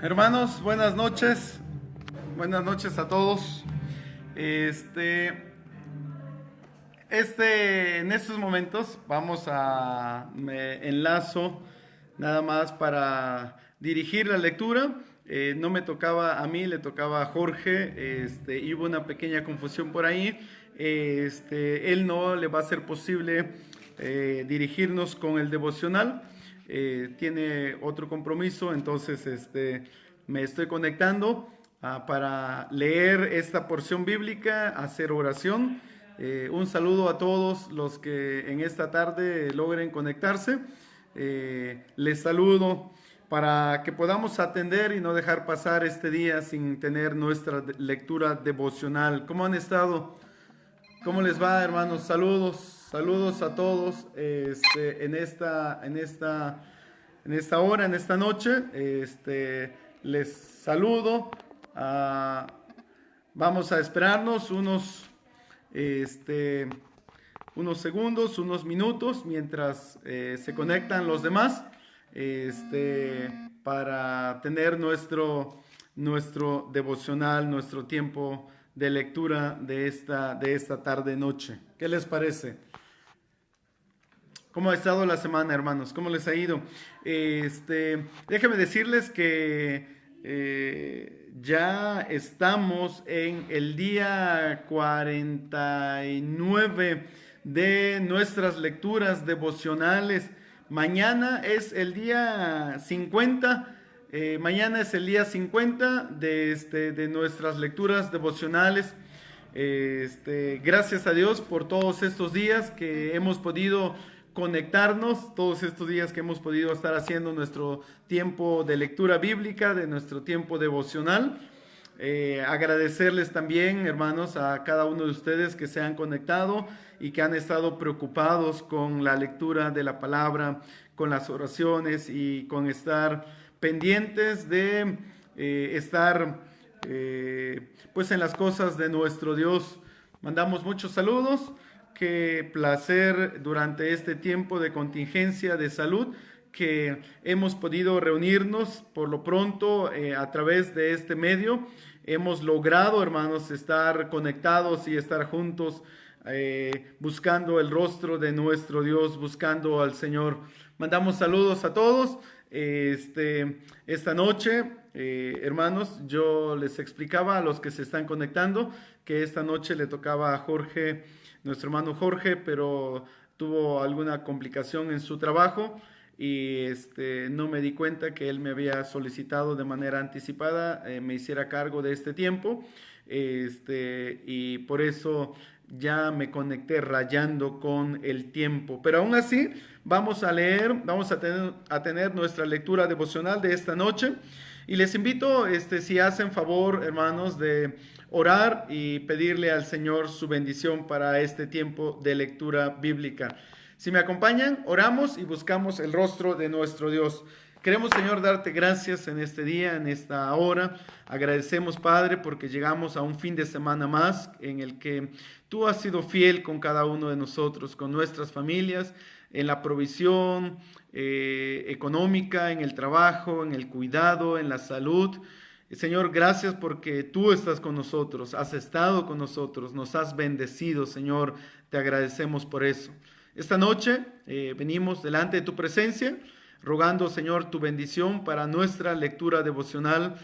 Hermanos, buenas noches. Buenas noches a todos. En estos momentos me enlazo nada más para dirigir la lectura. No me tocaba a mí, le tocaba a Jorge. Y hubo una pequeña confusión por ahí. Él no le va a ser posible dirigirnos con el devocional. Tiene otro compromiso, entonces me estoy conectando para leer esta porción bíblica, hacer oración. Un saludo a todos los que en esta tarde logren conectarse. Les saludo para que podamos atender y no dejar pasar este día sin tener nuestra lectura devocional. ¿Cómo han estado? ¿Cómo les va, hermanos? Saludos a todos en esta hora, en esta noche. Les saludo. Vamos a esperarnos unos segundos, unos minutos, mientras se conectan los demás, para tener nuestro devocional, nuestro tiempo de lectura de esta tarde-noche. ¿Qué les parece? ¿Cómo ha estado la semana, hermanos? ¿Cómo les ha ido? Déjenme decirles que ya estamos en el día 49 de nuestras lecturas devocionales. Mañana es el día 50. Mañana es el día 50 de nuestras lecturas devocionales. Gracias a Dios por todos estos días que hemos podido conectarnos, todos estos días que hemos podido estar haciendo nuestro tiempo de lectura bíblica, de nuestro tiempo devocional. Agradecerles también, hermanos, a cada uno de ustedes que se han conectado y que han estado preocupados con la lectura de la palabra, con las oraciones y con estar pendientes de estar pues en las cosas de nuestro Dios. Mandamos muchos saludos. Qué placer durante este tiempo de contingencia de salud que hemos podido reunirnos por lo pronto a través de este medio. Hemos logrado, hermanos, estar conectados y estar juntos buscando el rostro de nuestro Dios, buscando al Señor. Mandamos saludos a todos. Esta noche, hermanos, yo les explicaba a los que se están conectando que esta noche le tocaba a Jorge, nuestro hermano Jorge, pero tuvo alguna complicación en su trabajo y no me di cuenta que él me había solicitado de manera anticipada me hiciera cargo de este tiempo, y por eso ya me conecté rayando con el tiempo. Pero aún así vamos a tener nuestra lectura devocional de esta noche. Y les invito, si hacen favor, hermanos, de orar y pedirle al Señor su bendición para este tiempo de lectura bíblica. Si me acompañan, oramos y buscamos el rostro de nuestro Dios. Queremos, Señor, darte gracias en este día, en esta hora. Agradecemos, Padre, porque llegamos a un fin de semana más en el que tú has sido fiel con cada uno de nosotros, con nuestras familias, en la provisión económica, en el trabajo, en el cuidado, en la salud. Señor, gracias porque tú estás con nosotros, has estado con nosotros, nos has bendecido, Señor, te agradecemos por eso. Esta noche venimos delante de tu presencia, rogando, Señor, tu bendición para nuestra lectura devocional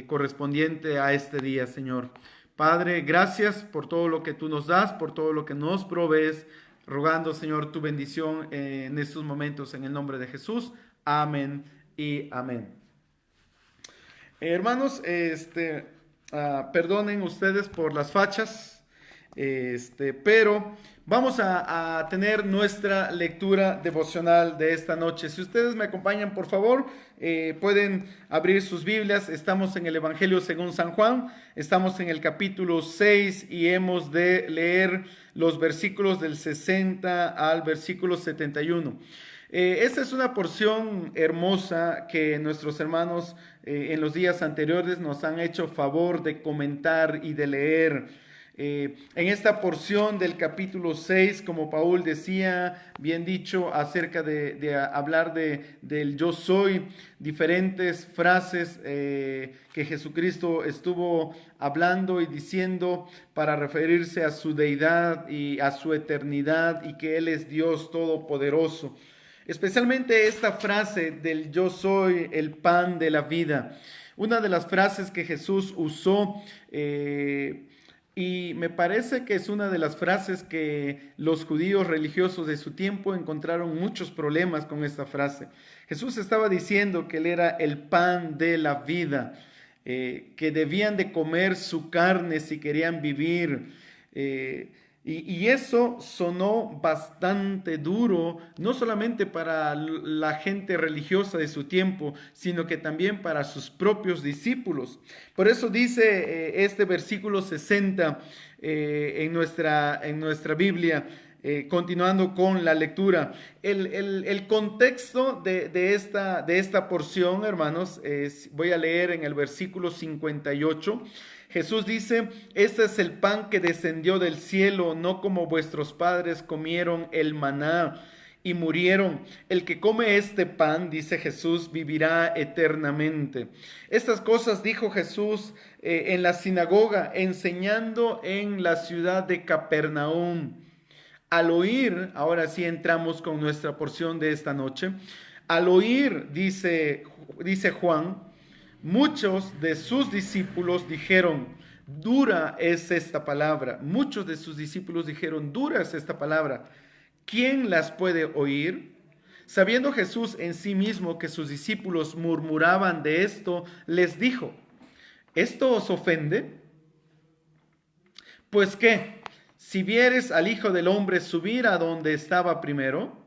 correspondiente a este día, Señor. Padre, gracias por todo lo que tú nos das, por todo lo que nos provees, rogando, Señor, tu bendición en estos momentos, en el nombre de Jesús. Amén y amén. Hermanos, perdonen ustedes por las fachas, pero vamos a tener nuestra lectura devocional de esta noche. Si ustedes me acompañan, por favor, pueden abrir sus Biblias. Estamos en el Evangelio según San Juan, estamos en el capítulo 6 y hemos de leer los versículos del 60 al versículo 71. Esta es una porción hermosa que nuestros hermanos en los días anteriores nos han hecho favor de comentar y de leer. En esta porción del capítulo 6, como Paul decía, bien dicho, acerca de hablar del yo soy, diferentes frases que Jesucristo estuvo hablando y diciendo para referirse a su deidad y a su eternidad y que Él es Dios todopoderoso. Especialmente esta frase del yo soy el pan de la vida. Una de las frases que Jesús usó y me parece que es una de las frases que los judíos religiosos de su tiempo encontraron muchos problemas con esta frase. Jesús estaba diciendo que Él era el pan de la vida, que debían de comer su carne si querían vivir. Y eso sonó bastante duro, no solamente para la gente religiosa de su tiempo, sino que también para sus propios discípulos. Por eso dice este versículo 60 en nuestra Biblia, continuando con la lectura. El contexto de esta porción, hermanos, voy a leer en el versículo 58. Jesús dice, este es el pan que descendió del cielo, no como vuestros padres comieron el maná y murieron. El que come este pan, dice Jesús, vivirá eternamente. Estas cosas dijo Jesús en la sinagoga, enseñando en la ciudad de Capernaum. Al oír, ahora sí entramos con nuestra porción de esta noche, al oír, dice Juan, muchos de sus discípulos dijeron, dura es esta palabra. Muchos de sus discípulos dijeron, dura es esta palabra. ¿Quién las puede oír? Sabiendo Jesús en sí mismo que sus discípulos murmuraban de esto, les dijo, ¿esto os ofende? Pues qué, si vieres al Hijo del Hombre subir a donde estaba primero,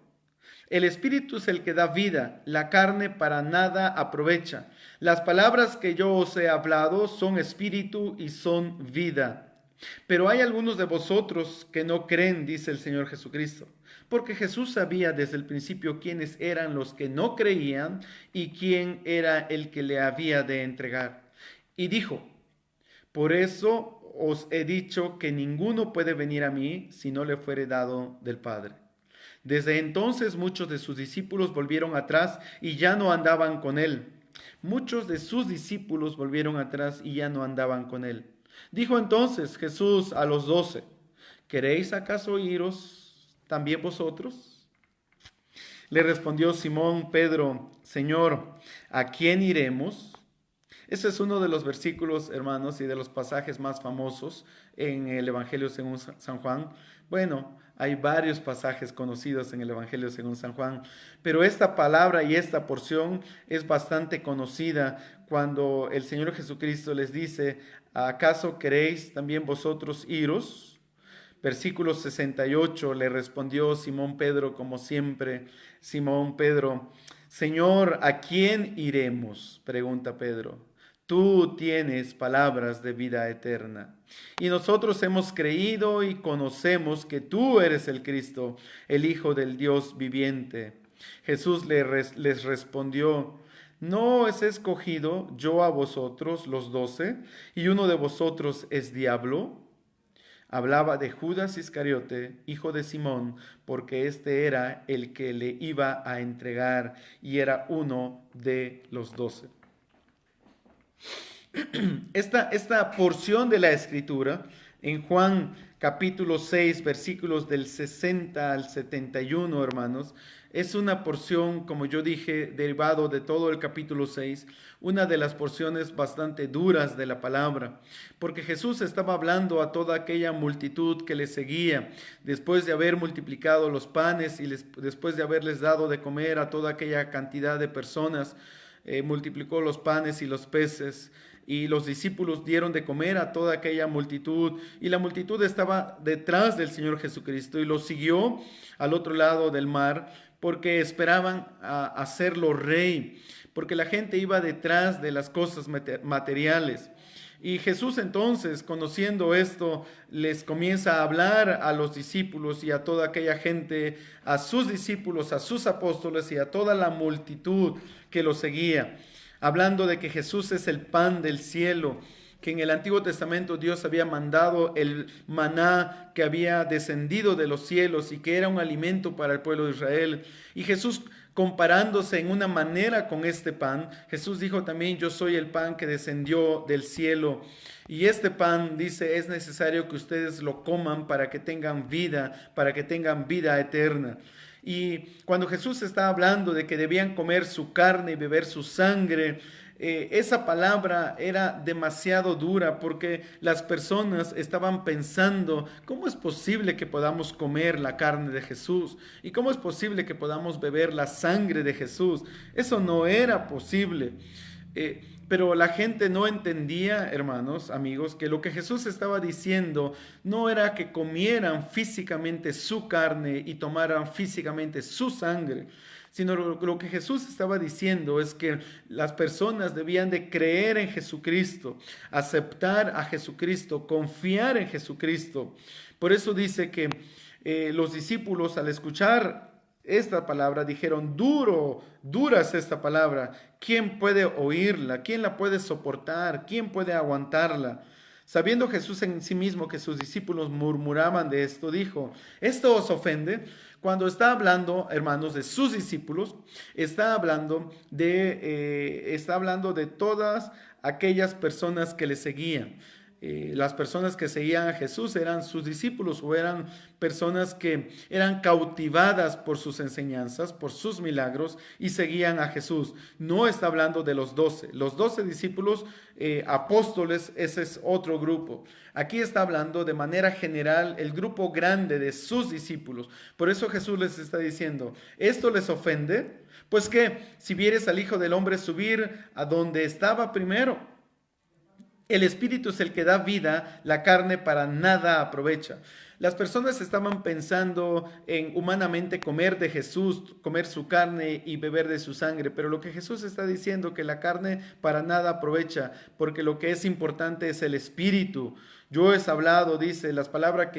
el Espíritu es el que da vida, la carne para nada aprovecha. Las palabras que yo os he hablado son espíritu y son vida. Pero hay algunos de vosotros que no creen, dice el Señor Jesucristo, porque Jesús sabía desde el principio quiénes eran los que no creían y quién era el que le había de entregar. Y dijo, por eso os he dicho que ninguno puede venir a mí si no le fuere dado del Padre. Desde entonces muchos de sus discípulos volvieron atrás y ya no andaban con él. Muchos de sus discípulos volvieron atrás y ya no andaban con él. Dijo entonces Jesús a los 12, ¿queréis acaso iros también vosotros? Le respondió Simón Pedro, Señor, ¿a quién iremos? Ese es uno de los versículos, hermanos, y de los pasajes más famosos en el Evangelio según San Juan. Bueno, hay varios pasajes conocidos en el Evangelio según San Juan, pero esta palabra y esta porción es bastante conocida cuando el Señor Jesucristo les dice, ¿acaso queréis también vosotros iros? Versículo 68, le respondió Simón Pedro, como siempre, Simón Pedro, Señor, ¿a quién iremos? Pregunta Pedro. Tú tienes palabras de vida eterna. Y nosotros hemos creído y conocemos que tú eres el Cristo, el Hijo del Dios viviente. Jesús les respondió, ¿no os he escogido yo a vosotros los 12 y uno de vosotros es diablo? Hablaba de Judas Iscariote, hijo de Simón, porque este era el que le iba a entregar y era uno de los 12. Esta porción de la Escritura, en Juan capítulo 6, versículos del 60 al 71, hermanos, es una porción, como yo dije, derivado de todo el capítulo 6, una de las porciones bastante duras de la palabra, porque Jesús estaba hablando a toda aquella multitud que le seguía, después de haber multiplicado los panes y después de haberles dado de comer a toda aquella cantidad de personas, multiplicó los panes y los peces, y los discípulos dieron de comer a toda aquella multitud, y la multitud estaba detrás del Señor Jesucristo y lo siguió al otro lado del mar, porque esperaban hacerlo rey, porque la gente iba detrás de las cosas materiales. Y Jesús entonces, conociendo esto, les comienza a hablar a los discípulos y a toda aquella gente, a sus discípulos, a sus apóstoles y a toda la multitud que lo seguía, hablando de que Jesús es el pan del cielo, que en el Antiguo Testamento Dios había mandado el maná que había descendido de los cielos y que era un alimento para el pueblo de Israel. Y Jesús, comparándose en una manera con este pan, Jesús dijo también: yo soy el pan que descendió del cielo. Y este pan, dice, es necesario que ustedes lo coman para que tengan vida eterna. Y cuando Jesús está hablando de que debían comer su carne y beber su sangre, esa palabra era demasiado dura porque las personas estaban pensando: ¿cómo es posible que podamos comer la carne de Jesús? ¿Y cómo es posible que podamos beber la sangre de Jesús? Eso no era posible. Pero la gente no entendía, hermanos, amigos, que lo que Jesús estaba diciendo no era que comieran físicamente su carne y tomaran físicamente su sangre, sino lo que Jesús estaba diciendo es que las personas debían de creer en Jesucristo, aceptar a Jesucristo, confiar en Jesucristo. Por eso dice que los discípulos, al escuchar esta palabra, dijeron: dura es esta palabra. ¿Quién puede oírla? ¿Quién la puede soportar? ¿Quién puede aguantarla? Sabiendo Jesús en sí mismo que sus discípulos murmuraban de esto, dijo: ¿esto os ofende? Cuando está hablando, hermanos, de sus discípulos, está hablando de todas aquellas personas que le seguían. Las personas que seguían a Jesús eran sus discípulos, o eran personas que eran cautivadas por sus enseñanzas, por sus milagros, y seguían a Jesús. No está hablando de los 12. Los 12 discípulos apóstoles, ese es otro grupo. Aquí está hablando de manera general el grupo grande de sus discípulos. Por eso Jesús les está diciendo: ¿esto les ofende? Pues que si vieres al Hijo del Hombre subir a donde estaba primero. El espíritu es el que da vida, la carne para nada aprovecha. Las personas estaban pensando en humanamente comer de Jesús, comer su carne y beber de su sangre, pero lo que Jesús está diciendo, que la carne para nada aprovecha, porque lo que es importante es el espíritu. Yo he hablado, dice, las palabras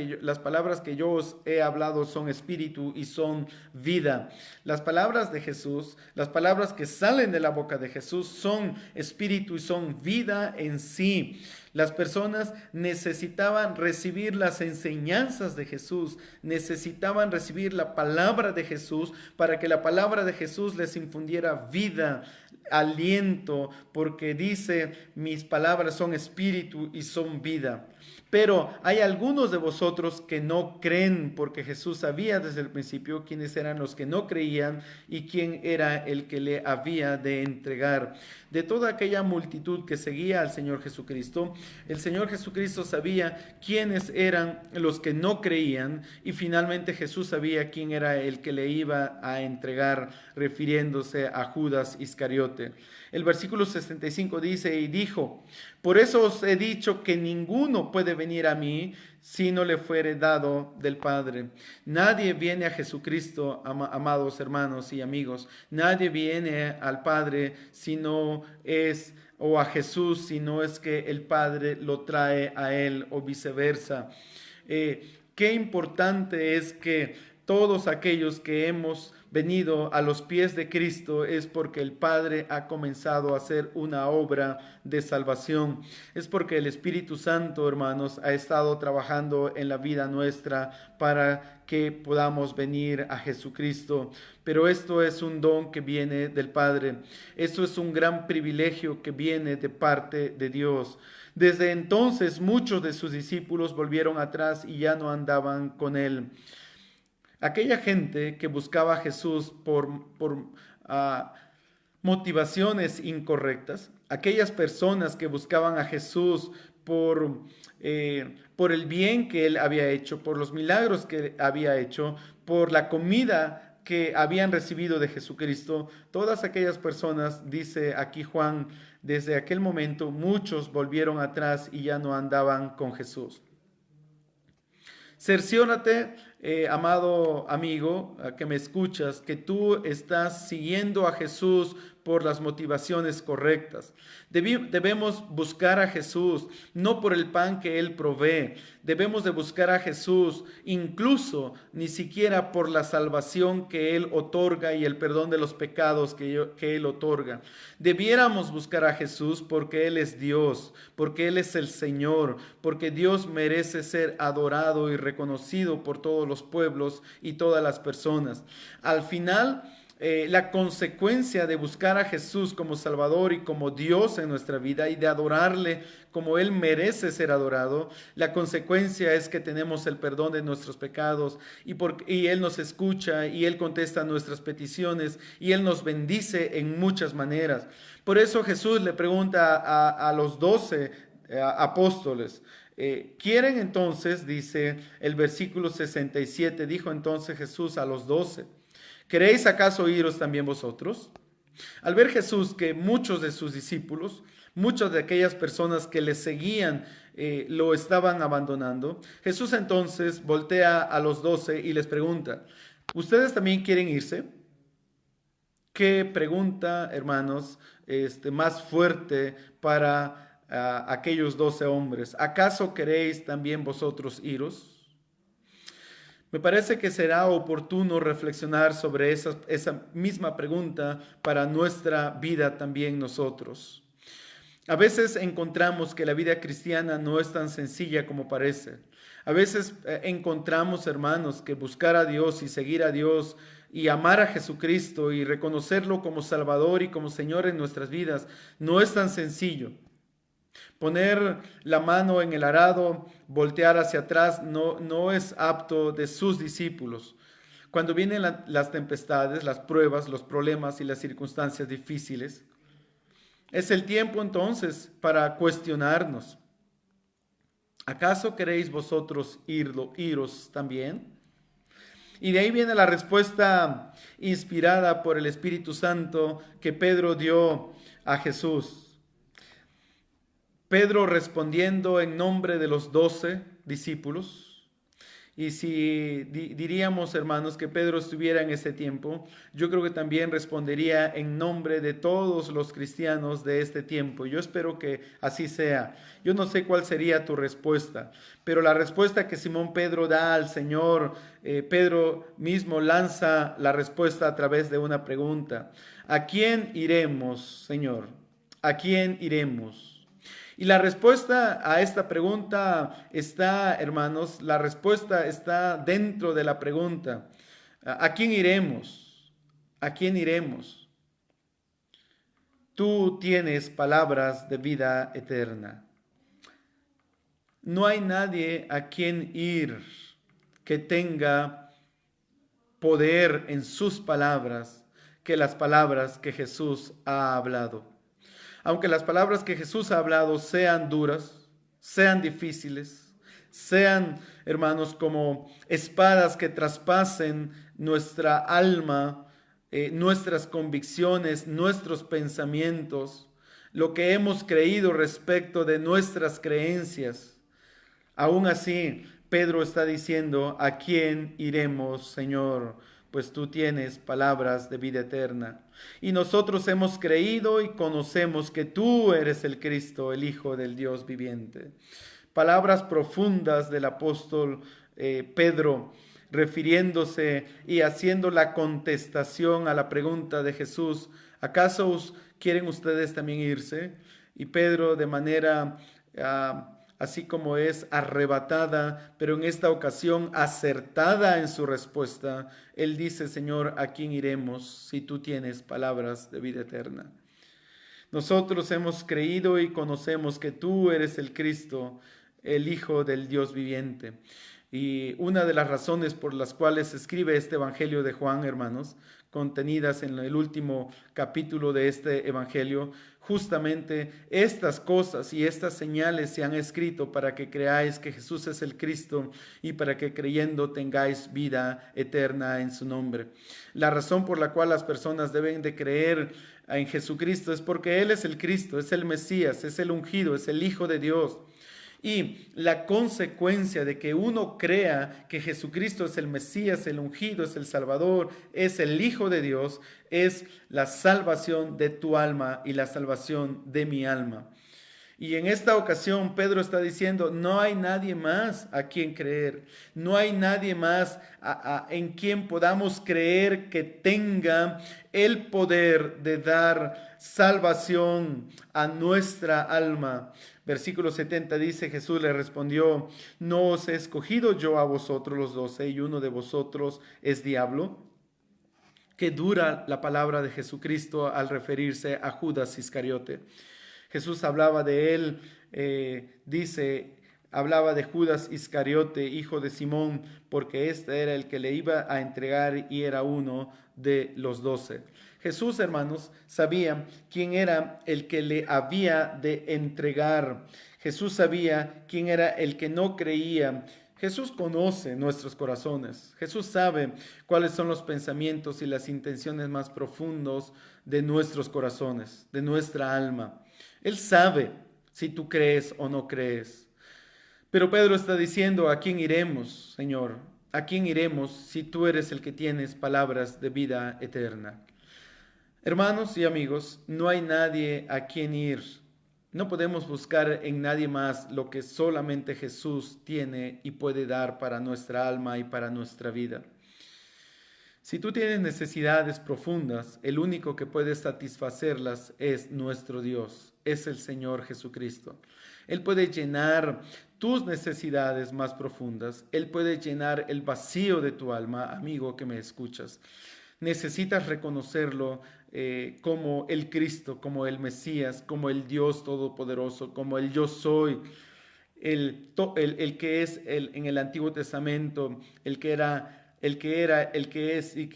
que yo os he hablado son espíritu y son vida. Las palabras de Jesús, las palabras que salen de la boca de Jesús son espíritu y son vida en sí. Las personas necesitaban recibir las enseñanzas de Jesús, necesitaban recibir la palabra de Jesús para que la palabra de Jesús les infundiera vida, aliento, porque dice: mis palabras son espíritu y son vida. Pero hay algunos de vosotros que no creen, porque Jesús sabía desde el principio quiénes eran los que no creían y quién era el que le había de entregar. De toda aquella multitud que seguía al Señor Jesucristo, el Señor Jesucristo sabía quiénes eran los que no creían, y finalmente Jesús sabía quién era el que le iba a entregar, refiriéndose a Judas Iscariote. El versículo 65 dice: y dijo: por eso os he dicho que ninguno puede venir a mí si no le fuere dado del Padre. Nadie viene a Jesucristo, amados hermanos y amigos. Nadie viene al Padre si no es, o a Jesús, si no es que el Padre lo trae a él, o viceversa. Qué importante es que todos aquellos que hemos venido a los pies de Cristo es porque el Padre ha comenzado a hacer una obra de salvación. Es porque el Espíritu Santo, hermanos, ha estado trabajando en la vida nuestra para que podamos venir a Jesucristo. Pero esto es un don que viene del Padre. Esto es un gran privilegio que viene de parte de Dios. Desde entonces muchos de sus discípulos volvieron atrás y ya no andaban con él. Aquella gente que buscaba a Jesús por motivaciones incorrectas, aquellas personas que buscaban a Jesús por el bien que él había hecho, por los milagros que había hecho, por la comida que habían recibido de Jesucristo, todas aquellas personas, dice aquí Juan, desde aquel momento muchos volvieron atrás y ya no andaban con Jesús. Cerciónate, amado amigo, que me escuchas, que tú estás siguiendo a Jesús por las motivaciones correctas. Debemos buscar a Jesús, no por el pan que Él provee. Debemos de buscar a Jesús, incluso ni siquiera por la salvación que Él otorga y el perdón de los pecados que Él otorga. Debiéramos buscar a Jesús porque Él es Dios, porque Él es el Señor, porque Dios merece ser adorado y reconocido por todos los pueblos y todas las personas. Al final, la consecuencia de buscar a Jesús como Salvador y como Dios en nuestra vida y de adorarle como Él merece ser adorado, la consecuencia es que tenemos el perdón de nuestros pecados y Él nos escucha y Él contesta nuestras peticiones y Él nos bendice en muchas maneras. Por eso Jesús le pregunta a los 12 apóstoles, ¿quieren entonces, dice el versículo 67, dijo entonces Jesús a los 12, ¿queréis acaso iros también vosotros? Al ver Jesús que muchos de sus discípulos, muchas de aquellas personas que le seguían, lo estaban abandonando, Jesús entonces voltea a los 12 y les pregunta, ¿ustedes también quieren irse? Qué pregunta, hermanos, más fuerte para aquellos 12 hombres. ¿Acaso queréis también vosotros iros? Me parece que será oportuno reflexionar sobre esa misma pregunta para nuestra vida también nosotros. A veces encontramos que la vida cristiana no es tan sencilla como parece. A veces encontramos, hermanos, que buscar a Dios y seguir a Dios y amar a Jesucristo y reconocerlo como Salvador y como Señor en nuestras vidas no es tan sencillo. Poner la mano en el arado, voltear hacia atrás, no es apto de sus discípulos. Cuando vienen las tempestades, las pruebas, los problemas y las circunstancias difíciles, es el tiempo entonces para cuestionarnos. ¿Acaso queréis vosotros iros también? Y de ahí viene la respuesta inspirada por el Espíritu Santo que Pedro dio a Jesús. Pedro respondiendo en nombre de los 12 discípulos. Y si diríamos, hermanos, que Pedro estuviera en ese tiempo, yo creo que también respondería en nombre de todos los cristianos de este tiempo. Yo espero que así sea. Yo no sé cuál sería tu respuesta, pero la respuesta que Simón Pedro da al Señor, Pedro mismo lanza la respuesta a través de una pregunta. ¿A quién iremos, Señor? ¿A quién iremos? Y la respuesta a esta pregunta está, hermanos, la respuesta está dentro de la pregunta. ¿A quién iremos? ¿A quién iremos? Tú tienes palabras de vida eterna. No hay nadie a quien ir que tenga poder en sus palabras que las palabras que Jesús ha hablado. Aunque las palabras que Jesús ha hablado sean duras, sean difíciles, sean, hermanos, como espadas que traspasen nuestra alma, nuestras convicciones, nuestros pensamientos, lo que hemos creído respecto de nuestras creencias. Aún así, Pedro está diciendo, ¿a quién iremos, Señor? Pues tú tienes palabras de vida eterna. Y nosotros hemos creído y conocemos que tú eres el Cristo, el Hijo del Dios viviente. Palabras profundas del apóstol Pedro, refiriéndose y haciendo la contestación a la pregunta de Jesús, ¿acaso quieren ustedes también irse? Y Pedro de manera así como es arrebatada, pero en esta ocasión acertada en su respuesta, él dice, Señor, ¿a quién iremos si tú tienes palabras de vida eterna? Nosotros hemos creído y conocemos que tú eres el Cristo, el Hijo del Dios viviente. Y una de las razones por las cuales se escribe este Evangelio de Juan, hermanos, contenidas en el último capítulo de este Evangelio, justamente estas cosas y estas señales se han escrito para que creáis que Jesús es el Cristo y para que creyendo tengáis vida eterna en su nombre. La razón por la cual las personas deben de creer en Jesucristo es porque Él es el Cristo, es el Mesías, es el ungido, es el Hijo de Dios. Y la consecuencia de que uno crea que Jesucristo es el Mesías, el ungido, es el Salvador, es el Hijo de Dios, es la salvación de tu alma y la salvación de mi alma. Y en esta ocasión Pedro está diciendo, no hay nadie más a quien creer, no hay nadie más en quien podamos creer que tenga el poder de dar salvación a nuestra alma. Versículo 70 dice, Jesús le respondió, ¿no os he escogido yo a vosotros los 12 y uno de vosotros es diablo? Qué dura la palabra de Jesucristo al referirse a Judas Iscariote. Jesús hablaba de él, hablaba de Judas Iscariote, hijo de Simón, porque este era el que le iba a entregar y era uno de los 12. Jesús, hermanos, sabía quién era el que le había de entregar. Jesús sabía quién era el que no creía. Jesús conoce nuestros corazones. Jesús sabe cuáles son los pensamientos y las intenciones más profundos de nuestros corazones, de nuestra alma. Él sabe si tú crees o no crees. Pero Pedro está diciendo, ¿a quién iremos, Señor? ¿A quién iremos si tú eres el que tienes palabras de vida eterna? Hermanos y amigos, no hay nadie a quien ir. No podemos buscar en nadie más lo que solamente Jesús tiene y puede dar para nuestra alma y para nuestra vida. Si tú tienes necesidades profundas, el único que puede satisfacerlas es nuestro Dios, es el Señor Jesucristo. Él puede llenar tus necesidades más profundas. Él puede llenar el vacío de tu alma, amigo que me escuchas. Necesitas reconocerlo como el Cristo, como el Mesías, como el Dios Todopoderoso, como el Yo Soy, el que es en el Antiguo Testamento, el que es y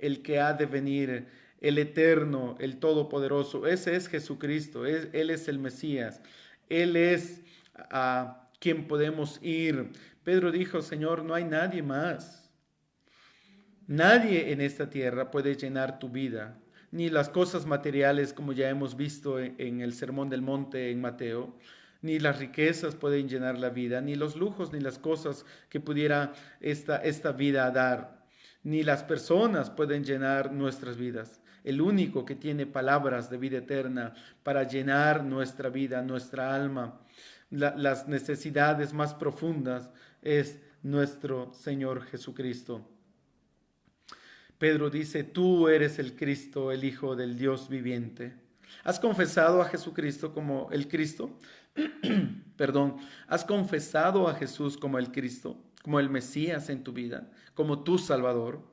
el que ha de venir, el eterno, el todopoderoso. Ese es Jesucristo, Él es el Mesías, Él es a quien podemos ir. Pedro dijo, Señor, no hay nadie más. Nadie en esta tierra puede llenar tu vida, ni las cosas materiales como ya hemos visto en el Sermón del Monte en Mateo, ni las riquezas pueden llenar la vida, ni los lujos, ni las cosas que pudiera esta vida dar, ni las personas pueden llenar nuestras vidas. El único que tiene palabras de vida eterna para llenar nuestra vida, nuestra alma, las necesidades más profundas es nuestro Señor Jesucristo. Pedro dice, tú eres el Cristo, el Hijo del Dios viviente. ¿Has confesado a Jesucristo como el Cristo? Perdón, ¿has confesado a Jesús como el Cristo, como el Mesías en tu vida, como tu Salvador?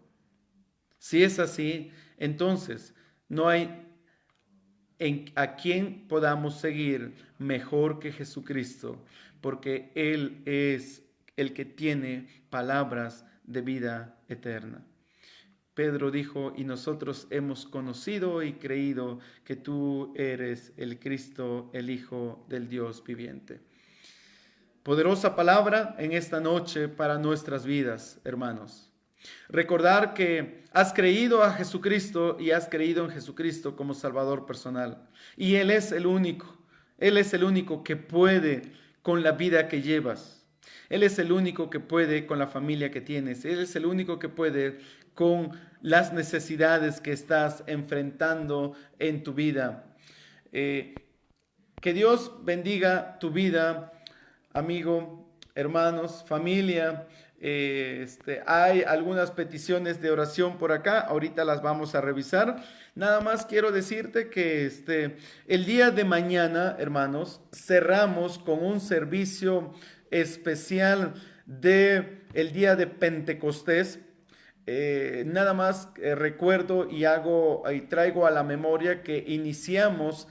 Si es así, entonces no hay a quien podamos seguir mejor que Jesucristo, porque Él es el que tiene palabras de vida eterna. Pedro dijo, y nosotros hemos conocido y creído que tú eres el Cristo, el Hijo del Dios viviente. Poderosa palabra en esta noche para nuestras vidas, hermanos. Recordar que has creído a Jesucristo y has creído en Jesucristo como Salvador personal. Y Él es el único que puede con la vida que llevas. Él es el único que puede con la familia que tienes. Él es el único que puede con las necesidades que estás enfrentando en tu vida. Que Dios bendiga tu vida, amigo, hermanos, familia. Hay algunas peticiones de oración por acá, ahorita las vamos a revisar. Nada más quiero decirte que el día de mañana, hermanos, cerramos con un servicio especial del día de Pentecostés. Nada más recuerdo y traigo a la memoria que iniciamos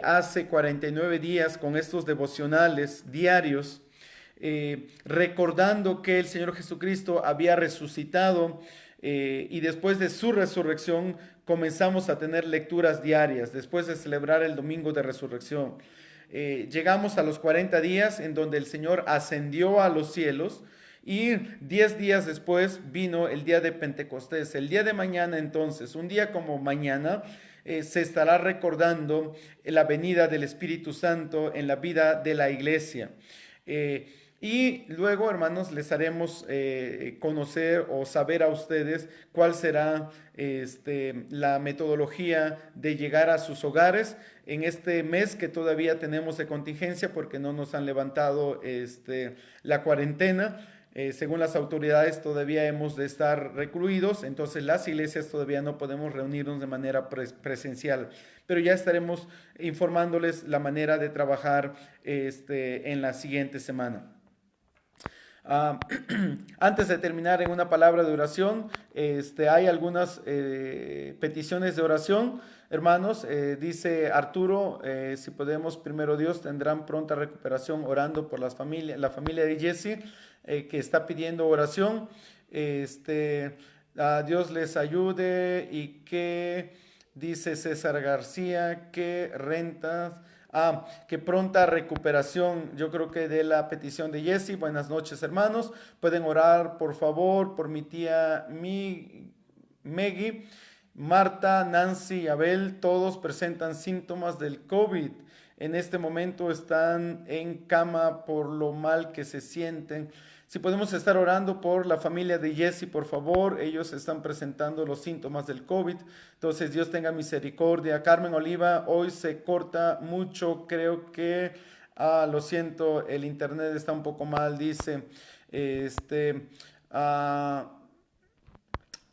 hace 49 días con estos devocionales diarios, recordando que el Señor Jesucristo había resucitado, y después de su resurrección comenzamos a tener lecturas diarias, después de celebrar el domingo de resurrección. Llegamos a los 40 días en donde el Señor ascendió a los cielos. Y 10 días después vino el día de Pentecostés. El día de mañana entonces, un día como mañana, se estará recordando la venida del Espíritu Santo en la vida de la iglesia. Y luego, hermanos, les haremos conocer o saber a ustedes cuál será la metodología de llegar a sus hogares en este mes que todavía tenemos de contingencia porque no nos han levantado la cuarentena. Según las autoridades todavía hemos de estar recluidos, entonces las iglesias todavía no podemos reunirnos de manera presencial, pero ya estaremos informándoles la manera de trabajar en la siguiente semana. Ah, antes de terminar en una palabra de oración, hay algunas peticiones de oración. Hermanos, dice Arturo, si podemos, primero Dios, tendrán pronta recuperación orando por la familia de Jesse, que está pidiendo oración. Dios les ayude y que, dice César García, que rentas. Que pronta recuperación, yo creo que de la petición de Jesse. Buenas noches, hermanos. Pueden orar, por favor, por mi tía Meggy, Marta, Nancy y Abel. Todos presentan síntomas del COVID. En este momento están en cama por lo mal que se sienten. Si podemos estar orando por la familia de Jesse, por favor, ellos están presentando los síntomas del COVID, entonces Dios tenga misericordia. Carmen Oliva, hoy se corta mucho, creo que, lo siento, el internet está un poco mal, dice,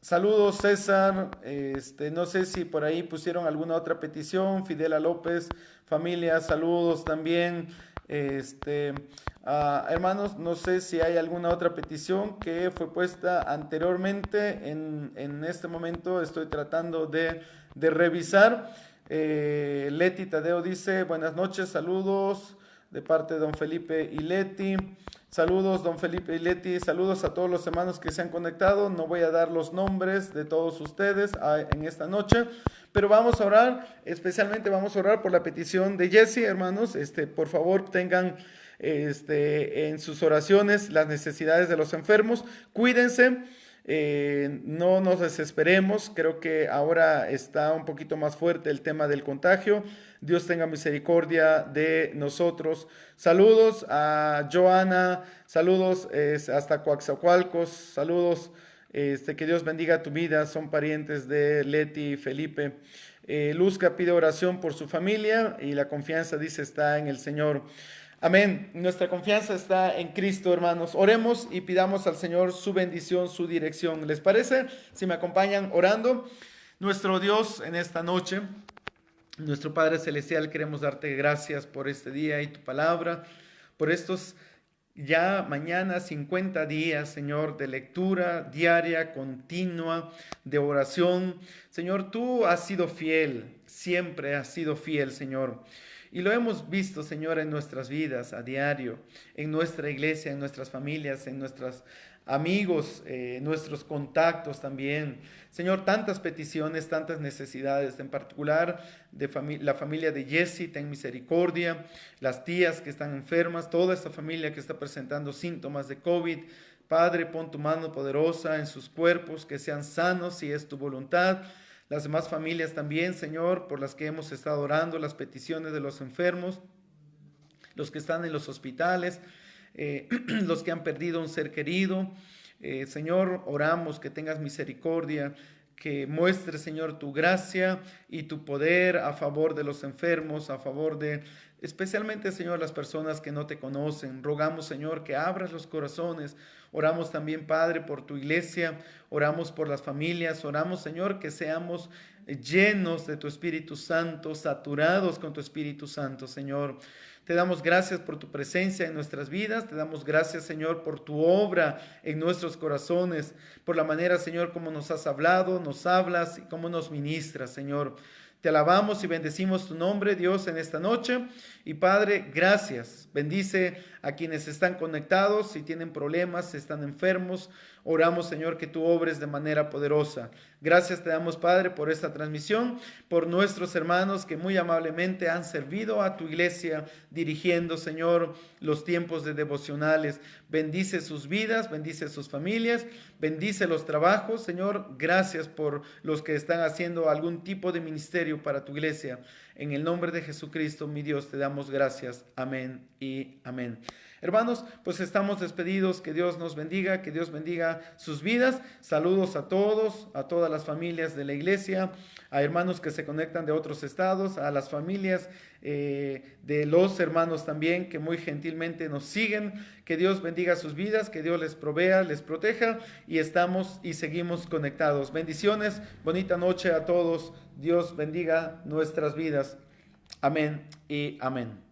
saludos César, no sé si por ahí pusieron alguna otra petición. Fidela López, familia, saludos también. Hermanos, no sé si hay alguna otra petición que fue puesta anteriormente. En este momento estoy tratando de revisar. Leti Tadeo dice, buenas noches, saludos de parte de don Felipe y Leti. Saludos, don Felipe y Leti. Saludos a todos los hermanos que se han conectado. No voy a dar los nombres de todos ustedes en esta noche, pero vamos a orar. Especialmente vamos a orar por la petición de Jesse, hermanos. Por favor, tengan en sus oraciones las necesidades de los enfermos. Cuídense. No nos desesperemos, creo que ahora está un poquito más fuerte el tema del contagio. Dios tenga misericordia de nosotros. Saludos a Joana, saludos hasta Coaxacualcos, saludos, que Dios bendiga tu vida, son parientes de Leti y Felipe. Luzca pide oración por su familia y la confianza, dice, está en el Señor. Amén. Nuestra confianza está en Cristo, hermanos. Oremos y pidamos al Señor su bendición, su dirección. ¿Les parece? Si me acompañan orando. Nuestro Dios, en esta noche, nuestro Padre Celestial, queremos darte gracias por este día y tu palabra, por estos ya mañana 50 días, Señor, de lectura diaria, continua, de oración. Señor, tú has sido fiel, siempre has sido fiel, Señor. Y lo hemos visto, Señor, en nuestras vidas a diario, en nuestra iglesia, en nuestras familias, en nuestros amigos, nuestros contactos también. Señor, tantas peticiones, tantas necesidades, en particular de la familia de Jesse, ten misericordia, las tías que están enfermas, toda esta familia que está presentando síntomas de COVID. Padre, pon tu mano poderosa en sus cuerpos, que sean sanos si es tu voluntad. Las demás familias también, Señor, por las que hemos estado orando, las peticiones de los enfermos, los que están en los hospitales, los que han perdido un ser querido. Señor, oramos que tengas misericordia, que muestres, Señor, tu gracia y tu poder a favor de los enfermos, a favor de, especialmente, Señor, las personas que no te conocen. Rogamos, Señor, que abras los corazones. Oramos también, Padre, por tu iglesia. Oramos por las familias. Oramos, Señor, que seamos llenos de tu Espíritu Santo, saturados con tu Espíritu Santo, Señor. Te damos gracias por tu presencia en nuestras vidas. Te damos gracias, Señor, por tu obra en nuestros corazones, por la manera, Señor, como nos has hablado, nos hablas y cómo nos ministras, Señor. Te alabamos y bendecimos tu nombre, Dios, en esta noche. Y Padre, gracias. Bendice a quienes están conectados, si tienen problemas, si están enfermos. Oramos, Señor, que tú obres de manera poderosa. Gracias te damos, Padre, por esta transmisión, por nuestros hermanos que muy amablemente han servido a tu iglesia, dirigiendo, Señor, los tiempos de devocionales. Bendice sus vidas, bendice sus familias, bendice los trabajos, Señor. Gracias por los que están haciendo algún tipo de ministerio para tu iglesia. En el nombre de Jesucristo, mi Dios, te damos gracias. Amén y amén. Hermanos, pues estamos despedidos. Que Dios nos bendiga, que Dios bendiga sus vidas. Saludos a todos, a todas las familias de la iglesia, a hermanos que se conectan de otros estados, a las familias de los hermanos también que muy gentilmente nos siguen. Que Dios bendiga sus vidas, que Dios les provea, les proteja, y estamos y seguimos conectados. Bendiciones, bonita noche a todos. Dios bendiga nuestras vidas. Amén y amén.